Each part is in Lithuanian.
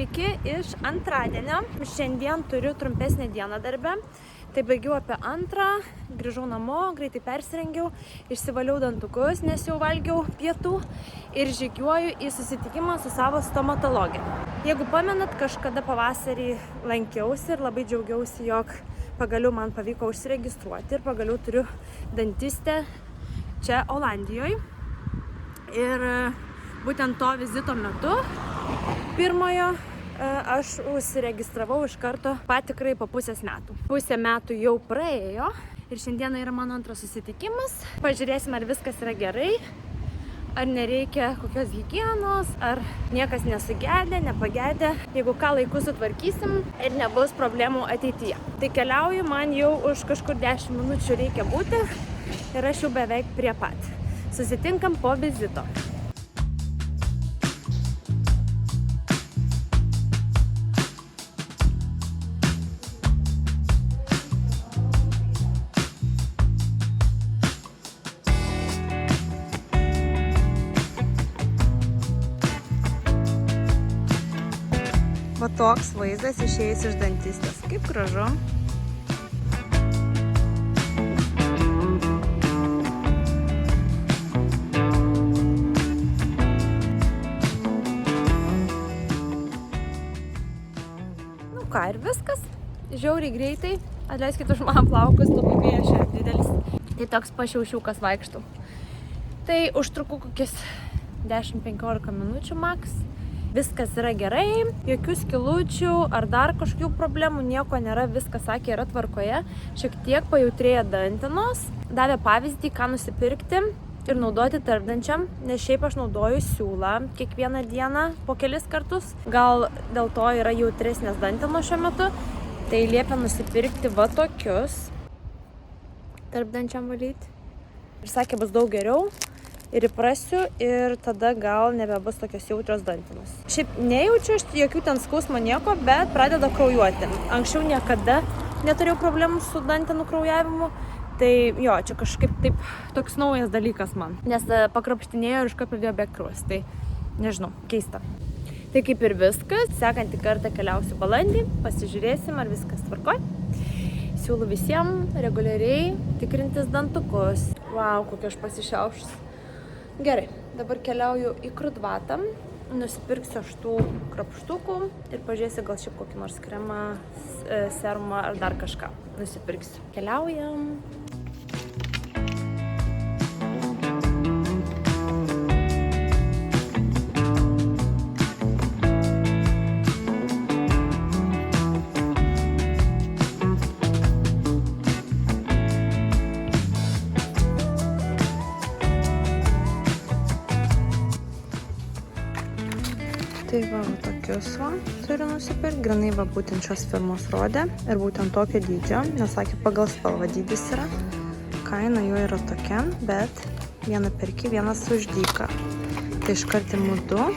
Sveiki iš antradienio. Šiandien turiu trumpesnę dieną darbe. Tai baigiau apie 2, grįžau namo, greitai persirengiau, išsivaliau dantukus, nes jau valgiau pietų ir žygiuoju į susitikimą su savo stomatologė. Jeigu pamenat, kažkada pavasarį lankiausi ir labai džiaugiausi, jog pagaliau man pavyko užsiregistruoti ir pagaliau turiu dantistę čia Olandijoje. Ir būtent to vizito metu pirmojo aš užsiregistravau iš karto patikrai po pusės metų. Pusė metų jau praėjo ir šiandieną yra mano antras susitikimas. Pažiūrėsim, ar viskas yra gerai, ar nereikia kokios higienos, ar niekas nesugedė, nepagedė. Jeigu ką laiku sutvarkysim ir nebus problemų ateityje. Tai keliauju, man jau už kažkur 10 minučių reikia būti ir aš jau beveik prie pat. Susitinkam po vizito. Va toks vaizdas išėjęs iš dantistės. Kaip gražu. Nu ką, ir viskas. Žiauriai greitai. Atleiskit už mano plaukus, labai vėjas šiandien didelis. Tai toks pašiaušiukas vaikštų. Tai užtruku kokius 10-15 minučių maks. Viskas yra gerai, jokių skilučių ar dar kažkokių problemų, nieko nėra, viskas sakė yra tvarkoje. Šiek tiek pajautrėja dantenos, davė pavyzdį, ką nusipirkti ir naudoti tarpdančiam, nes šiaip aš naudoju siūlą kiekvieną dieną po kelis kartus. Gal dėl to yra jautresnės dantenos šiuo metu, tai liepia nusipirkti va tokius tarpdančiam valyti. Ir sakė, bus daug geriau. Ir įprasiu ir tada gal nebebus tokios jautrios dantenos. Šiaip nejaučiu jokių ten skausmo nieko, bet pradeda kraujuoti. Anksčiau niekada neturėjau problemų su dantenų kraujavimu. Tai jo, čia kažkaip taip toks naujas dalykas man. Nes pakrapštinėjo ir iškart pradėjo bėgti kraujas. Tai nežinau, keista. Tai kaip ir viskas. Sekantį kartą keliausiu balandį. Pasižiūrėsim, ar viskas tvarkoj. Siūlau visiems reguliariai tikrintis dantukus. Vau, kokia aš pasišiaušus. Gerai, dabar keliauju į Krudvatą, nusipirksiu 8 krapštukų ir pažiūrėsiu gal šiaip kokį nors kremą, serumą ar dar kažką nusipirksiu. Keliaujam. Tai va, tokius va turiu nusipirkti. Grinai va būtent šios firmos rodė ir būtent tokio dydžio, nes sakė pagal spalvą dydis yra. Kaina jų yra tokia, bet vieną perki, vienas už dyką. Tai iškart imu 2.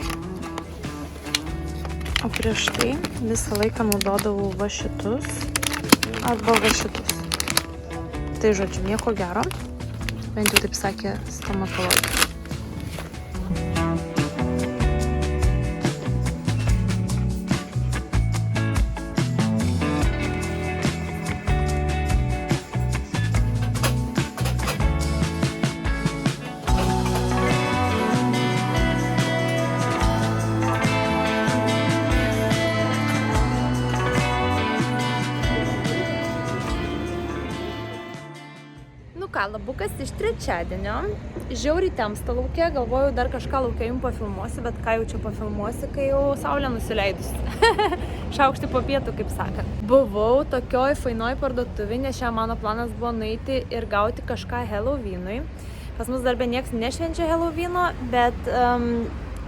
O prieš tai visą laiką naudodavau va šitus arba va šitus. Tai žodžiu, nieko gero. Bent jau taip sakė stomatologija. Labukas iš trečiadienio. Žiauriai temsta lauke, galvoju dar kažką lauke jums pafilmuosiu, bet ką jau čia pafilmuosiu, kai jau saulė nusileidus. Šaukšti po pietų, kaip sakant. Buvau tokioj fainoj parduotuvėj, nes šiandien mano planas buvo nueiti ir gauti kažką Halloweenui. Pas mus darbė nieks nešvenčia Halloweeno, bet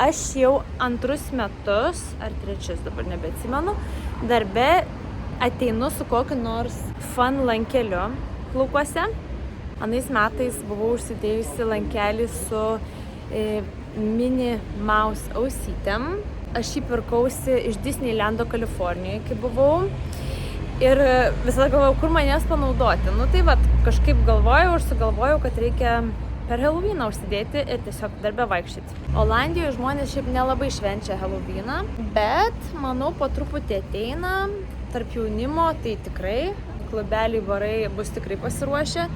aš jau 2 metus, ar 3 dabar nebeatsimenu, darbe ateinu su kokiu nors fun lankeliu plaukuose. Anais metais buvau užsidėjusi lankelį su Minnie Mouse ausytėm. Aš jį pirkausi iš Disneylando Kalifornijoje, kai buvau. Ir visada galvojau, kur manęs panaudoti. Nu tai vat, kažkaip galvojau, užsigalvojau, kad reikia per Halloweeną užsidėti ir tiesiog darbe vaikščioti. Olandijoje žmonės šiaip nelabai švenčia Halloweeną, bet manau po truputį ateina tarp jaunimo, tai tikrai klubeliai, barai bus tikrai pasiruošę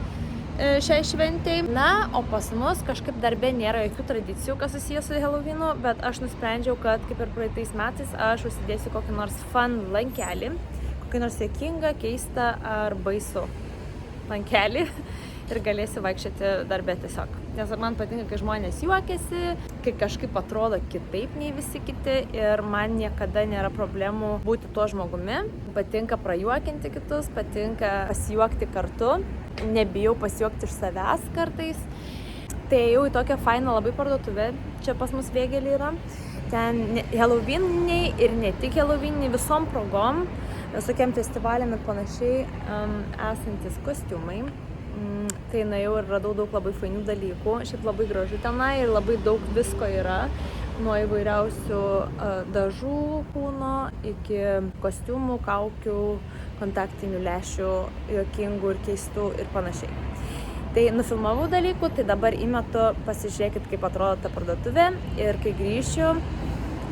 šiai šventei. Na, o pas mus kažkaip darbe nėra jokių tradicijų, kas susijęs su Halloweenu, bet aš nusprendžiau, kad kaip ir praeitais metais aš užsidėsiu kokį nors fun lankelį, kokį nors juokingą, keistą ar baisų lankelį ir galėsiu vaikščioti darbe tiesiog. Nes man patinka, kai žmonės juokiasi, kai kažkaip atrodo kitaip nei visi kiti ir man niekada nėra problemų būti tuo žmogumi. Patinka prajuokinti kitus, patinka pasijuokti kartu. Nebijau pasijuokti iš savęs kartais. Tai ėjau į tokią fainą labai parduotuvę, čia pas mus Vėgėlė yra. Ten Halloweeniniai ir ne tik Halloweeniniai, visom progom, visokiam festivaliam ir panašiai esantis kostiumai. Tai nuėjau ir radau daug labai fainių dalykų, šiaip labai gražu tenai ir labai daug visko yra. Nuo įvairiausių dažų kūno iki kostiumų, kaukių, kontaktinių lęšių, juokingų ir keistų ir panašiai. Tai nufilmavau dalykų, tai dabar įmetu, pasižiūrėkit, kaip atrodo ta parduotuvė ir kai grįšiu,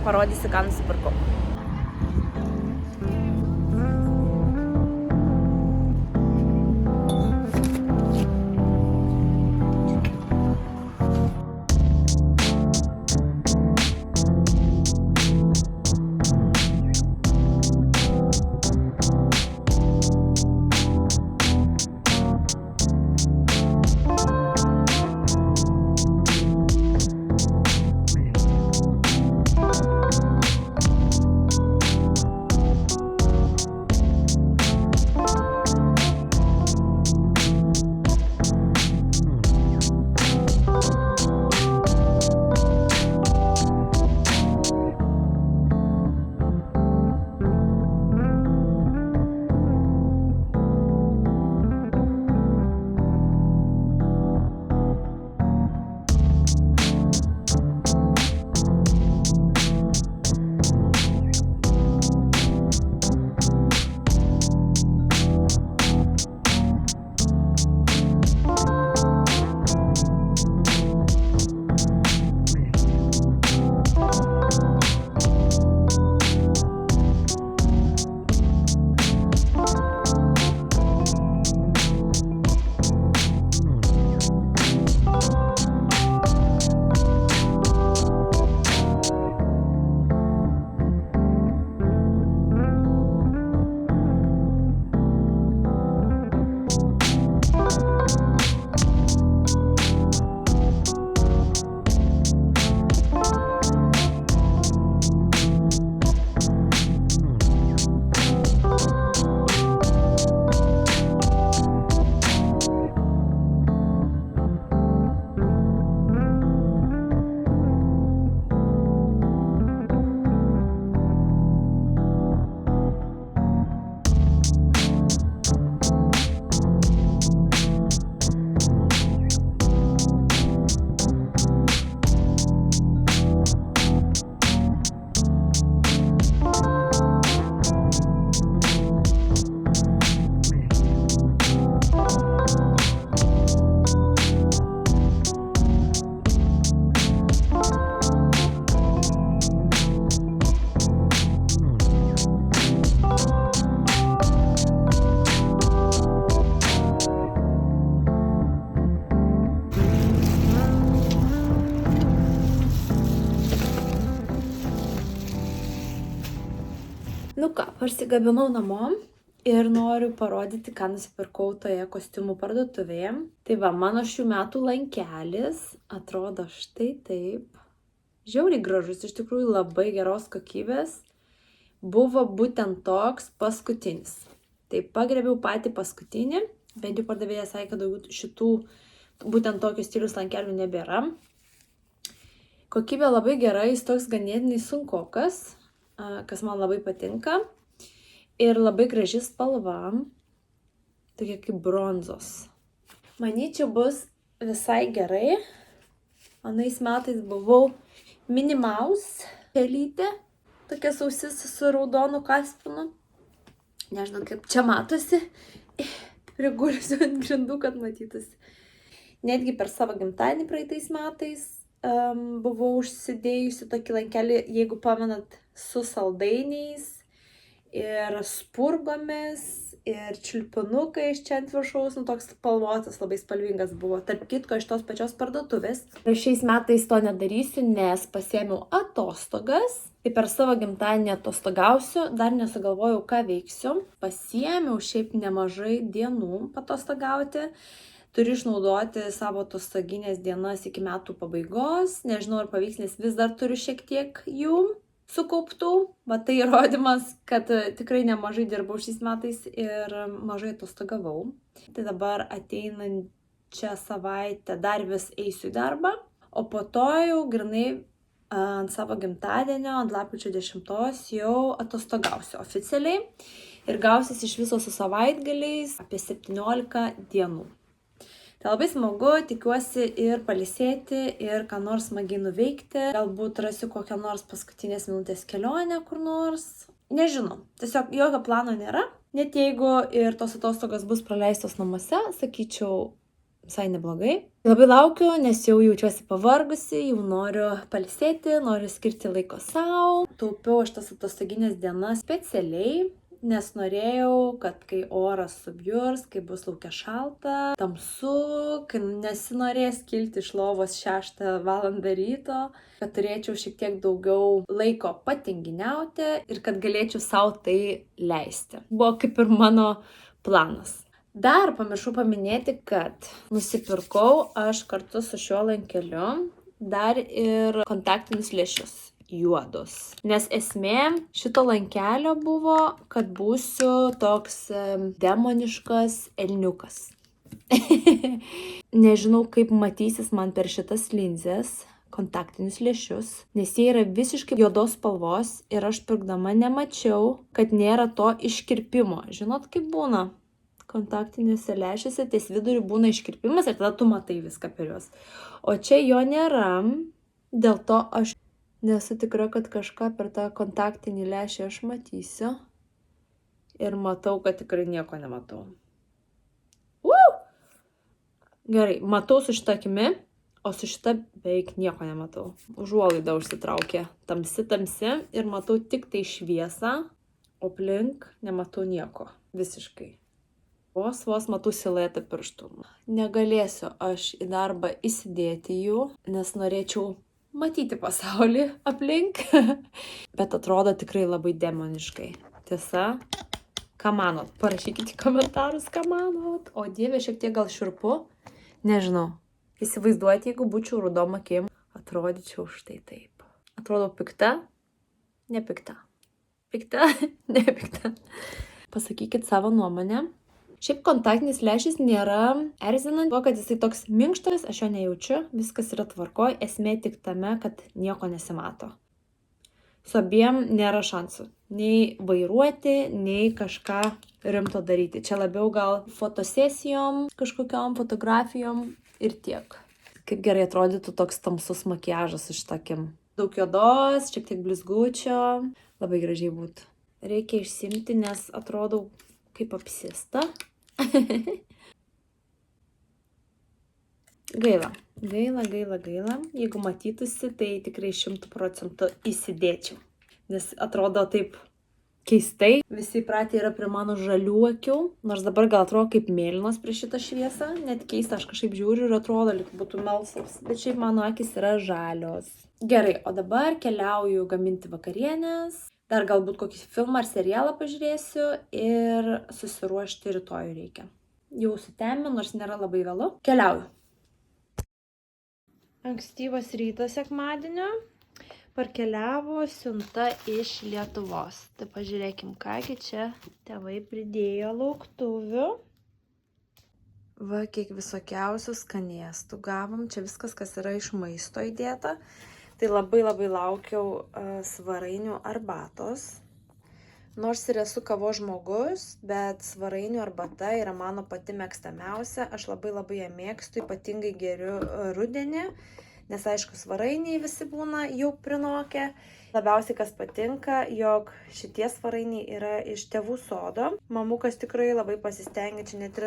parodysiu, ką nusipirkau. Nu ką, parsigabinau namo ir noriu parodyti, ką nusipirkau toje kostiumų parduotuvėje. Tai va, mano šių metų lankelis atrodo štai taip. Žiauriai gražus, iš tikrųjų labai geros kokybės. Buvo būtent toks paskutinis. Tai pagrėbiau patį paskutinį, bent jau pardavėjas sakė, kad daugiau šitų būtent tokius stilius lankelių nebėra. Kokybė labai gera, jis toks ganėtinai sunkokas, kas man labai patinka. Ir labai graži spalva, tokia kaip bronzos. Manyčiau, bus visai gerai. Anais metais buvau Minnie Mouse pelytė, tokia ausis su raudonu kaspinu. Nežinau, kaip čia matosi. Prigulsiu ant grindų, kad matytųsi. Netgi per savo gimtadienį praeitais metais buvau užsidėjusi tokį lankelį, jeigu pamenat, su saldainiais ir spurgomis ir čiulpinukais čia ant viršaus, toks spalvotas, labai spalvingas buvo. Tarp kitko, iš tos pačios parduotuvės. Ir šiais metais to nedarysiu, nes pasiėmiau atostogas. Tai per savo gimtadienį atostogausiu, dar nesugalvojau, ką veiksiu. Pasiėmiau šiaip nemažai dienų patostogauti. Turiu išnaudoti savo atostoginės dienas iki metų pabaigos. Nežinau, ar pavyks, nes vis dar turiu šiek tiek jų sukauptų. Va tai įrodymas, kad tikrai nemažai dirbau šiais metais ir mažai atostogavau. Tai dabar ateinančią savaitę dar vis eisiu į darbą, o po to jau grinai ant savo gimtadienio, ant lapkričio 10 jau atostogausiu oficialiai ir gausis iš viso su savaitgaliais apie 17 dienų. Tai labai smagu, tikiuosi ir pailsėti, ir ką nors smagiai nuveikti. Galbūt rasiu kokią nors paskutinės minutės kelionę kur nors. Nežinau, tiesiog jokio plano nėra. Net jeigu ir tos atostogos bus praleistos namuose, sakyčiau, visai neblogai. Labai laukiu, nes jau jaučiuosi pavargusi, jau noriu pailsėti, noriu skirti laiko savo. Taupiau aš tas atostoginės dienas specialiai, nes norėjau, kad kai oras subjurs, kai bus laukia šalta, tamsu, kai nesinorės kilti iš lovos 6 valandą ryto, kad turėčiau šiek tiek daugiau laiko patinginiauti ir kad galėčiau savo tai leisti. Buvo kaip ir mano planas. Dar pamiršau paminėti, kad nusipirkau aš kartu su šiuo lankeliu dar ir kontaktinius lęšius. Juodus. Nes esmė šito lankelio buvo, kad būsiu toks demoniškas elniukas. Nežinau, kaip matysis man per šitas linzes, kontaktinius lęšius, nes jie yra visiškai juodos spalvos ir aš pirkdama nemačiau, kad nėra to iškirpimo. Žinot, kaip būna? Kontaktiniuose lęšiuose ties viduriu būna iškirpimas ir tada tu matai viską per juos. O čia jo nėra, dėl to aš nesu tikra, kad kažką per tą kontaktinį lęšį aš matysiu. Ir matau, kad tikrai nieko nematau. Gerai, matau su šita akimi, o su šita beveik nieko nematau. Užuolaida užsitraukė tamsi ir matau tik tai šviesą, o aplink nematau nieko. Visiškai. Vos matau siluetą pirštų. Negalėsiu aš į darbą įsidėti jų, nes norėčiau matyti pasaulį aplink, bet atrodo tikrai labai demoniškai. Tiesa? Ką manot? Parašykite komentarus, ką manot. O Dieve, šiek tiek gal šiurpu. Nežinau. Įsivaizduoti, jeigu būčiau rudom akim, atrodyčiau štai taip. Atrodo pikta? Nepikta. Pikta? Nepikta. Pasakykit savo nuomonę. Šiaip kontaktinis lęšis nėra erzinant, kad jisai toks minkštas, aš jo nejaučiu, viskas yra tvarkoj, esmė tik tame, kad nieko nesimato. Su abiem nėra šansų. Nei vairuoti, nei kažką rimto daryti. Čia labiau gal fotosesijom, kažkokiom fotografijom ir tiek. Kaip gerai atrodytų toks tamsus makiažas su šitakim. Daug juodos, šiek tiek blizgučio, labai gražiai būtų. Reikia išsimti, nes atrodau kaip apsėsta. Gaila. Jeigu matytųsi, tai tikrai 100% įsidėčiau. Nes atrodo taip keistai. Visi įpratę yra prie mano žalių akių. Nors dabar gal atrodo kaip mėlynos prie šitą šviesą. Net keista, aš kažkaip žiūriu ir atrodo, lyg būtų melsvas. Bet šiaip mano akys yra žalios. Gerai, o dabar keliauju gaminti vakarienės. Dar galbūt kokį filmą ar serialą pažiūrėsiu ir susiruošti rytojų reikia. Jau sutemė, nors nėra labai vėlu. Keliauju. Ankstyvas rytas sekmadienio. Parkeliavo siunta iš Lietuvos. Tai pažiūrėkim, kągi čia tėvai pridėjo lauktuvių. Va, kiek visokiausių skanėstų gavom. Čia viskas, kas yra iš maisto įdėta. Tai labai laukiau svarainių arbatos. Nors ir esu kavos žmogus, bet svarainių arbata yra mano pati mėgstamiausia. Aš labai ją mėgstu, ypatingai geriu rudenį, nes aišku, svarainiai visi būna jau prinokę. Labiausiai kas patinka, jog šitie svarainiai yra iš tėvų sodo. Mamukas tikrai labai pasistengė, čia net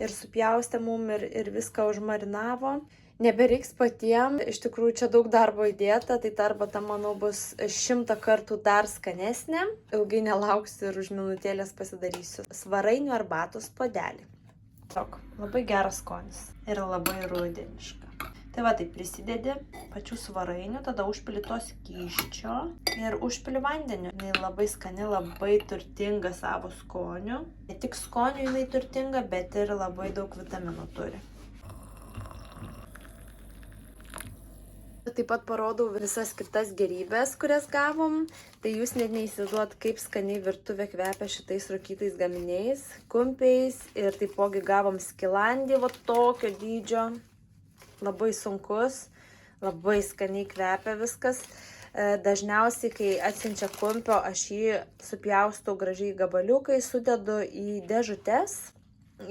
ir supjaustė mum ir viską užmarinavo. Nebereiks patiem, iš tikrųjų čia daug darbo įdėta, tai ta arbata, manau, bus 100 kartų dar skanesnė. Ilgai nelauksiu ir už minutėlės pasidarysiu svarainių arbatos puodelį. Tok, labai geras skonis ir labai rudeniška. Tai va, tai prisidedi pačių svarainių, tada užpili to skysčio ir užpili vandeniu. Jinai labai skani, labai turtinga savo skoniu. Ne tik skoniu jinai turtinga, bet ir labai daug vitaminų turi. Taip pat parodau visas kitas gerybės, kurias gavom. Tai jūs net neįsivaizduojat, kaip skaniai virtuvė kvepia šitais rūkytais gaminiais, kumpiais. Ir taipogi gavom skilandį va tokio dydžio. Labai sunkus, labai skaniai kvepia viskas. Dažniausiai, kai atsiunčia kumpio, aš jį supjaustau gražiai gabaliukai, sudedu į dėžutes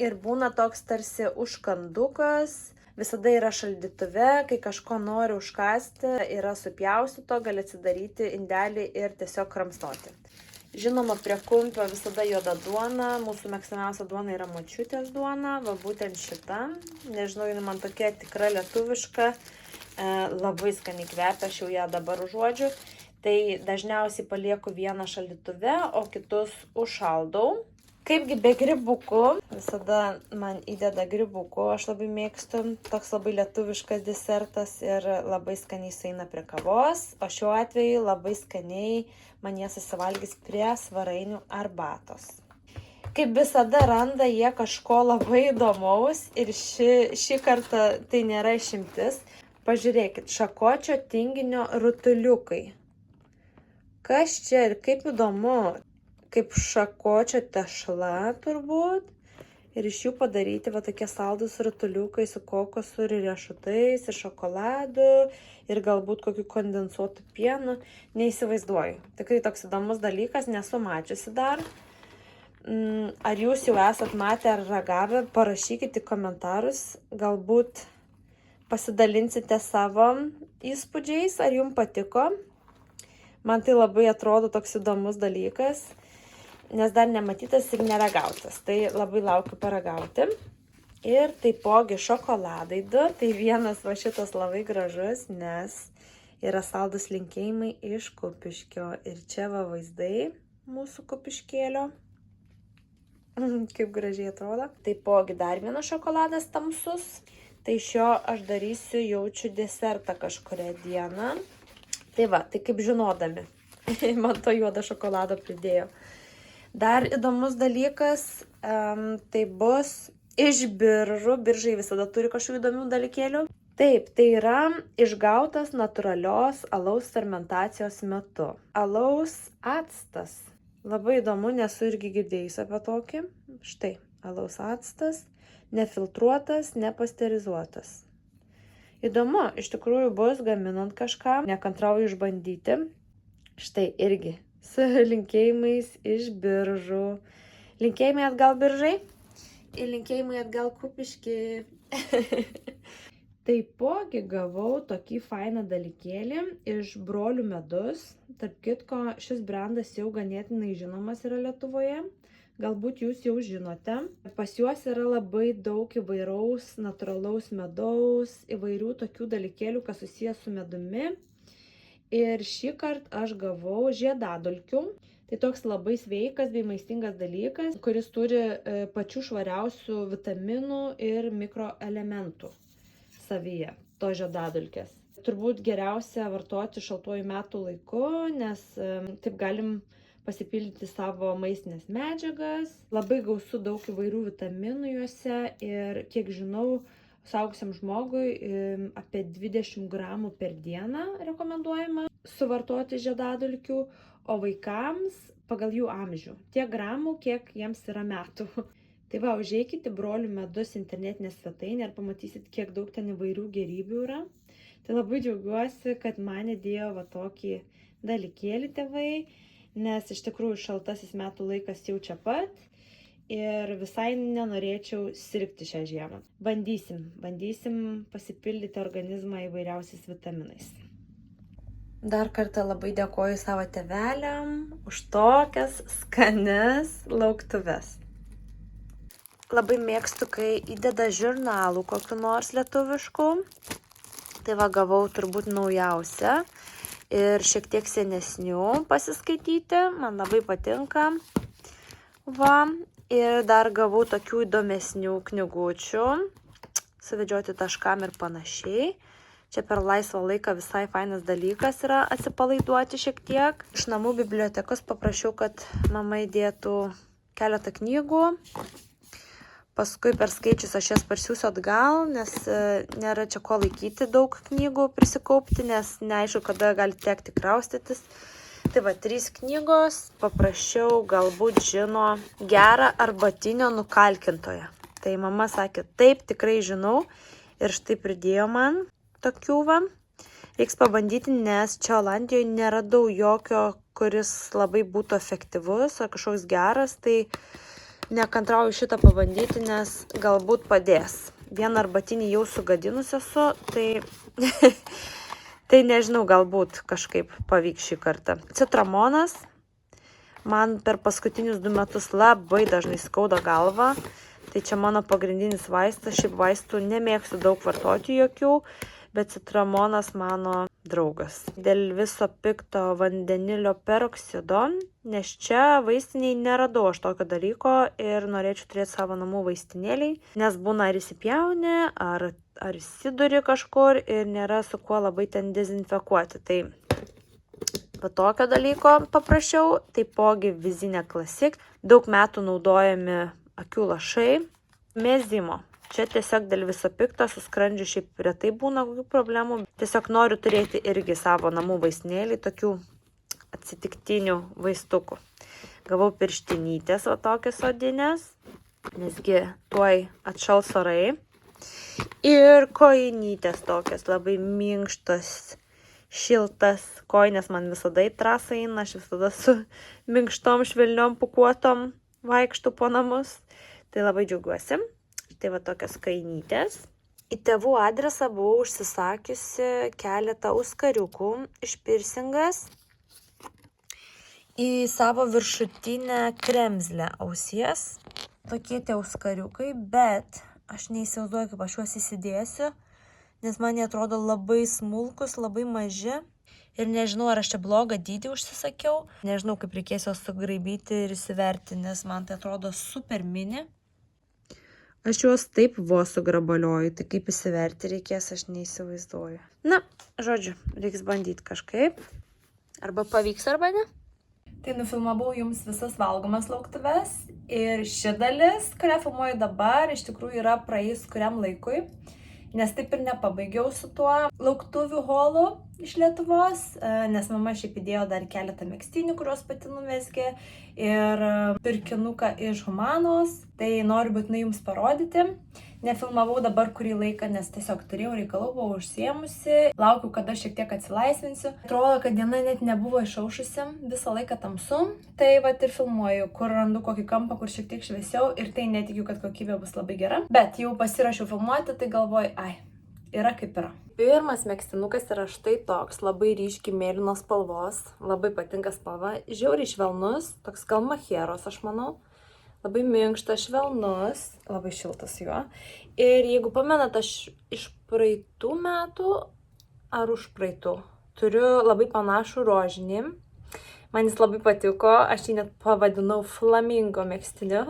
ir būna toks tarsi užkandukas. Visada yra šaldytuve, kai kažko nori užkasti, yra supjaustyto, gali atsidaryti indelį ir tiesiog kramstoti. Žinoma, prie kumpio visada juoda duona, mūsų mėgstamiausia duona yra močiutės duona, va būtent šita. Nežinau, jinai man tokia tikra lietuviška, labai skaniai kvepia, aš jau ją dabar užuodžiu. Tai dažniausiai palieku vieną šaldytuve, o kitus užšaldau. Kaipgi be grybukų, visada man įdeda grybukų, aš labai mėgstu, toks labai lietuviškas desertas ir labai skaniai sueina prie kavos, o šiuo atveju labai skaniai man jie susivalgys prie svarainių arbatos. Kaip visada randa jie kažko labai įdomaus ir šį kartą tai nėra išimtis. Pažiūrėkit, šakočio tinginio rutuliukai. Kas čia ir kaip įdomu? Kaip šakočio tešla turbūt. Ir iš jų padaryti va tokie saldus rutuliukai su kokosu ir riešutais, ir šokoladu, ir galbūt kokiu kondensuotu pienu. Neįsivaizduoju. Tikrai toks įdomus dalykas, nesu mačiusi dar. Ar jūs jau esat matę ar ragavę, parašykite į komentarus. Galbūt pasidalinsite savo įspūdžiais, ar jums patiko. Man tai labai atrodo toks įdomus dalykas, nes dar nematytas ir neragautas. Tai labai laukiu paragauti. Ir taipogi šokoladai du. Tai vienas va šitas labai gražus, nes yra saldus linkėjimai iš Kupiškio. Ir čia va vaizdai mūsų Kupiškėlio. Kaip gražiai atrodo. Taipogi dar vienas šokoladas tamsus. Tai šio aš darysiu jaučiu desertą kažkurią dieną. Tai va, tai kaip žinodami. Man to juodo šokolado pridėjo. Dar įdomus dalykas, tai bus iš biržų. Biržai visada turi kažkokių įdomių dalykėlių. Taip, tai yra išgautas natūralios alaus fermentacijos metu. Alaus actas. Labai įdomu, nesu irgi girdėjus apie tokį. Štai, alaus actas, nefiltruotas, nepasterizuotas. Įdomu, iš tikrųjų bus gaminant kažką, nekantrauju išbandyti. Štai irgi. Su linkėjimais iš biržų. Linkėjimai atgal biržai ir linkėjimai atgal Kupiški. Taipogi gavau tokį fainą dalykėlį iš Brolių medus. Tarp kitko, šis brandas jau ganėtinai žinomas yra Lietuvoje. Galbūt jūs jau žinote. Pas juos yra labai daug įvairaus natūralaus medaus, įvairių tokių dalykėlių, kas susijęs su medumi. Ir šį kartą aš gavau žiedadulkių. Tai toks labai sveikas bei maistingas dalykas, kuris turi pačių švariausių vitaminų ir mikroelementų savyje, to žiedadulkės. Turbūt geriausia vartoti šaltuoju metų laiku, nes taip galim pasipildyti savo maistinės medžiagas. Labai gausu daug įvairių vitaminų juose ir kiek žinau, suaugusiam žmogui apie 20 gramų per dieną rekomenduojama suvartoti žiedadulkių, o vaikams pagal jų amžių. Tiek gramų, kiek jiems yra metų. Tai va, užeikite Brolių medus internetinę svetainę ir pamatysit, kiek daug ten įvairių gerybių yra. Tai labai džiaugiuosi, kad man įdėjo va tokį dalykėlį tėvai, nes iš tikrųjų šaltasis metų laikas jau čia pat. ir visai nenorėčiau sirgti šią žiemą. Bandysim pasipildyti organizmą įvairiausiais vitaminais. Dar kartą labai dėkoju savo tėveliam už tokias skanias lauktuves. Labai mėgstu, kai įdeda žurnalų kokiu nors lietuvišku. Tai va, gavau turbūt naujausią ir šiek tiek senesnių pasiskaityti. Man labai patinka. Va, ir dar gavau tokių įdomesnių knygučių. Suvedžioti taškam ir panašiai. Čia per laisvą laiką visai fainas dalykas yra atsipalaiduoti šiek tiek. Iš namų bibliotekos paprašiau, kad mama įdėtų keletą knygų. Paskui per skaičius aš jas parsiųsiu atgal, nes nėra čia ko laikyti daug knygų prisikaupti, nes neaišku, kada gali tekti kraustytis. Tai va, 3 knygos, paprašiau galbūt žino gerą arbatinio nukalkintoją. Tai mama sakė, taip, tikrai žinau ir štai pridėjo man tokių va. Reiks pabandyti, nes čia Olandijoje neradau jokio, kuris labai būtų efektyvus ar kažkoks geras, tai nekantrauju šitą pabandyti, nes galbūt padės. Vieną arbatinį jau sugadinus esu, tai nežinau, galbūt kažkaip pavyks šį kartą. Citramonas. Man per paskutinius 2 metus labai dažnai skauda galvą. Tai čia mano pagrindinis vaistas. Šiaip vaistų nemėgstu daug vartoti jokių, bet citramonas mano draugas. Dėl viso pikto vandenilio peroksido, nes čia vaistiniai neradau aš tokio dalyko ir norėčiau turėti savo namų vaistinėliai, nes būna ar įsipjauni, ar įsiduri kažkur ir nėra su kuo labai ten dezinfekuoti. Tai va tokio dalyko paprašiau, taipogi Vizinė Klasik. Daug metų naudojami akių lašai. Mezimo. Čia tiesiog dėl viso pikto, su skrandžiu šiaip retai būna kokių problemų. Tiesiog noriu turėti irgi savo namų vaistinėlį, tokių atsitiktinių vaistukų. Gavau pirštinytės, va tokias odinės, nesgi tuoj atšals orai. Ir kojinytės tokias, labai minkštos, šiltas. Kojinės man visada į trasą eina, aš visada su minkštom, švelniom pūkuotom vaikštu po namus. Tai labai džiaugiuosi. Tai va tokios kainytės. Į tėvų adresą buvau užsisakiusi keletą auskariukų iš Pirsingas į savo viršutinę kremzlę ausies. Tokie tie auskariukai, bet aš neįsivaizduoju, kaip aš juos įsidėsiu, nes man jie atrodo labai smulkus, labai maži. Ir nežinau, ar aš čia blogą dydį užsisakiau. Nežinau, kaip reikės juos sugraibyti ir įsiverti, nes man tai atrodo super mini. Aš juos taip vos sugrabalioju, tai kaip įsiverti reikės, aš neįsivaizduoju. Na, žodžiu, reiks bandyti kažkaip. Arba pavyks, arba ne. Tai nufilmavau jums visas valgomas lauktuves. Ir ši dalis, kurią filmuoju dabar, iš tikrųjų yra praėjus kuriam laikui. Nes taip ir nepabaigiau su tuo lauktuvių holu iš Lietuvos, nes mama šiaip įdėjo dar keletą megztinių, kuriuos pati numezgė, ir pirkinuką iš Humanos. Tai noriu būtinai jums parodyti. Nefilmavau dabar kurį laiką, nes tiesiog turėjau reikalų, buvau užsiėmusi. Laukiu, kada šiek tiek atsilaisvinsiu. Atrodo, kad diena net nebuvo išaušusi, visą laiką tamsu. Tai vat ir filmuoju, kur randu kokį kampą, kur šiek tiek šviesiau, ir tai netikiu, kad kokybė bus labai gera. Bet jau pasirašiau filmuoti, tai galvoju, yra kaip yra. Pirmas megztinukas yra štai toks, labai ryškiai mėlynos spalvos, labai patinka spalva, žiauriai švelnus, toks gal macheros, aš manau. Labai minkštas, švelnus, labai šiltas juo. Ir jeigu pamenat, aš iš praeitų metų ar už praeitų turiu labai panašų rožinį. Man jis labai patiko, aš jį net pavadinau flamingo megztiniu.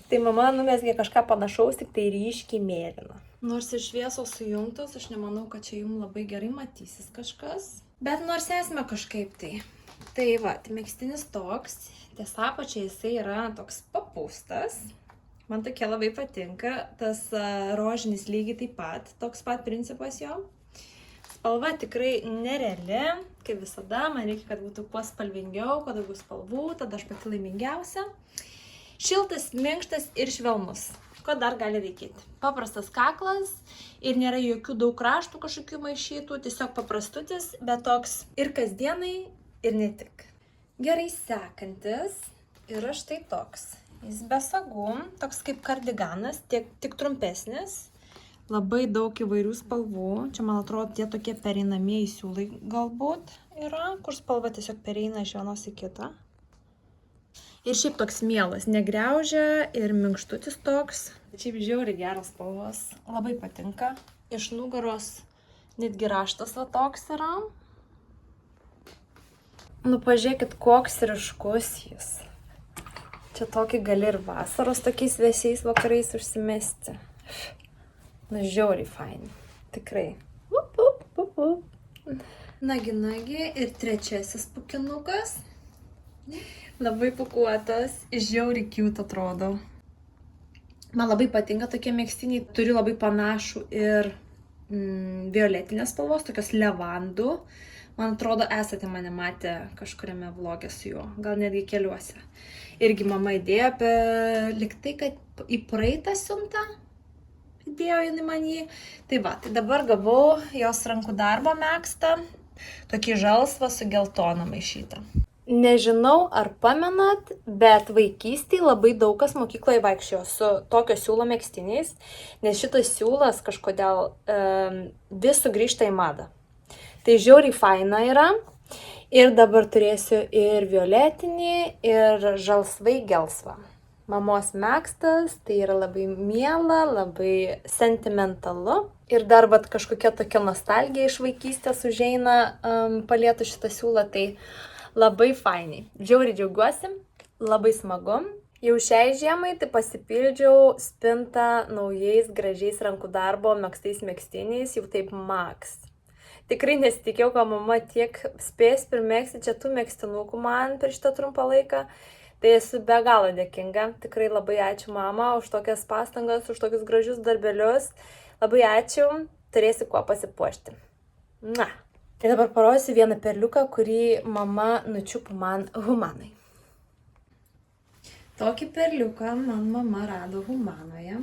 Tai mama numezgė kažką panašaus, tik tai ryškiai mėlyna. Nors ir šviesos sujungtos, aš nemanau, kad čia jums labai gerai matysis kažkas. Bet nors esame kažkaip tai. Tai va, tai megztinis toks. Tiesa, apačiai jisai yra toks papūstas. Man tokie labai patinka. Tas rožinis lygiai taip pat. Toks pat principas jo. Spalva tikrai nereali. Kaip visada, man reikia, kad būtų kuo spalvingiau, kuo daugiau spalvų. Tada aš pati laimingiausia. Šiltas, minkštas ir švelnus. Ko dar gali reikėti? Paprastas kaklas ir nėra jokių daug raštų kažkokių maišytų. Tiesiog paprastutis, bet toks ir kasdienai, ir ne tik. Gerai sekantis yra štai toks. Jis be sagų, toks kaip kardiganas, tik trumpesnis. Labai daug įvairių spalvų. Čia, man atrodo, tie tokie pereinamieji siūlai galbūt yra, kur spalva tiesiog pereina iš vienos į kitą. Ir šiaip toks mielas, negriaužia ir minkštutis toks. Šiaip žiauriai geras spalvos, labai patinka. Iš nugaros netgi raštas va toks yra. Nu, pažiūrėkit, koks ryškus jis. Čia tokį gali ir vasaros tokiais vėsiais vakarais užsimesti. Nu, žiauriai faini. Tikrai. Nagi, ir trečiasis pukinukas. Labai pūkuotas, žiauriai cute atrodo. Man labai patinka tokie megztiniai. Turiu labai panašų ir violetinės spalvos, tokios levandų. Man atrodo, esate mane matę kažkuriame vloge su juo, gal netgi keliuose. Irgi mama įdėjo apie liktai, kad į praeitą siuntą įdėjo jinai man jį. Tai va, tai dabar gavau jos rankų darbo megztą, tokį žalsvą su geltona maišytą. Nežinau, ar pamenat, bet vaikystėje labai daug kas mokykloje vaikščiojo su tokio siūlo megztiniais, nes šitas siūlas kažkodėl vis sugrįžta į madą. Tai žiauriai faina yra. Ir dabar turėsiu ir violetinį, ir žalsvai gelsvą. Mamos megztas, tai yra labai miela, labai sentimentalu. Ir dar vat kažkokia tokia nostalgija iš vaikystės užeina palietų šitą siūlą, tai labai fainiai. Žiauriai džiaugiuosi, labai smagu. Jau šiai žiemai tai pasipildžiau spintą naujais gražiais rankų darbo megztais megztiniais, jau taip max. Tikrai nesitikėjau, kad mama tiek spės primegzti čia tų megztinukų man per šitą trumpą laiką. Tai esu be galo dėkinga. Tikrai labai ačiū mama už tokias pastangas, už tokius gražius darbelius. Labai ačiū, turėsi kuo pasipuošti. Na. Ir dabar parodysiu vieną perliuką, kurį mama nučiupo man Humanai. Tokį perliuką man mama rado Humanoje.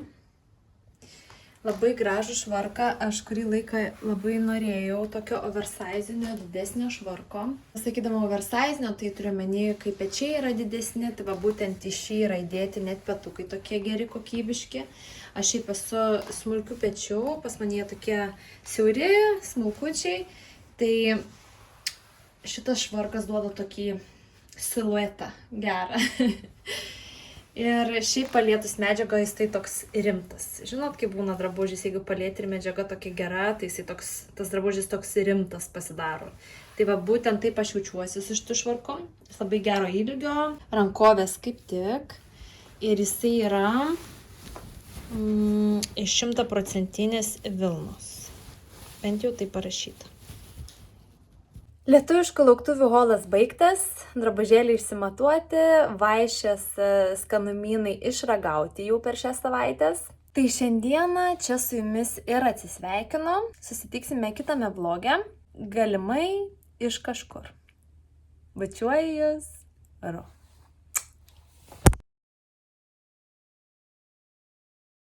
Labai gražų švarką, aš kurį laiką labai norėjau tokio oversizinio, didesnio švarko. Sakydama oversizinio, tai turiu menį, kai pečiai yra didesni, tai va būtent iš šį yra įdėti net petukai tokie geri, kokybiški. Aš šiaip esu smulkių pečių, pas mane jie tokie siauri, smulkučiai. Tai šitas švarkas duoda tokį siluetą gerą. Ir šiaip palietus medžiagą jis tai toks rimtas. Žinot, kaip būna drabužis, jeigu palieti ir medžiaga tokia gera, tai jisai toks, tas drabužis toks rimtas pasidaro. Tai va būtent taip aš jaučiuosi su šitu švarku. Jis labai gero ilgio, rankovės kaip tik. Ir jisai yra iš 100% vilnos. Bent jau tai parašyta. Lietuviškų lauktuvių holas baigtas, drabužėliai išsimatuoti, vaišės skanumynai išragauti jau per šias savaitės. Tai šiandieną čia su jumis ir atsisveikinu, susitiksime kitame vloge, galimai iš kažkur. Bučiuoju jūs, Ru.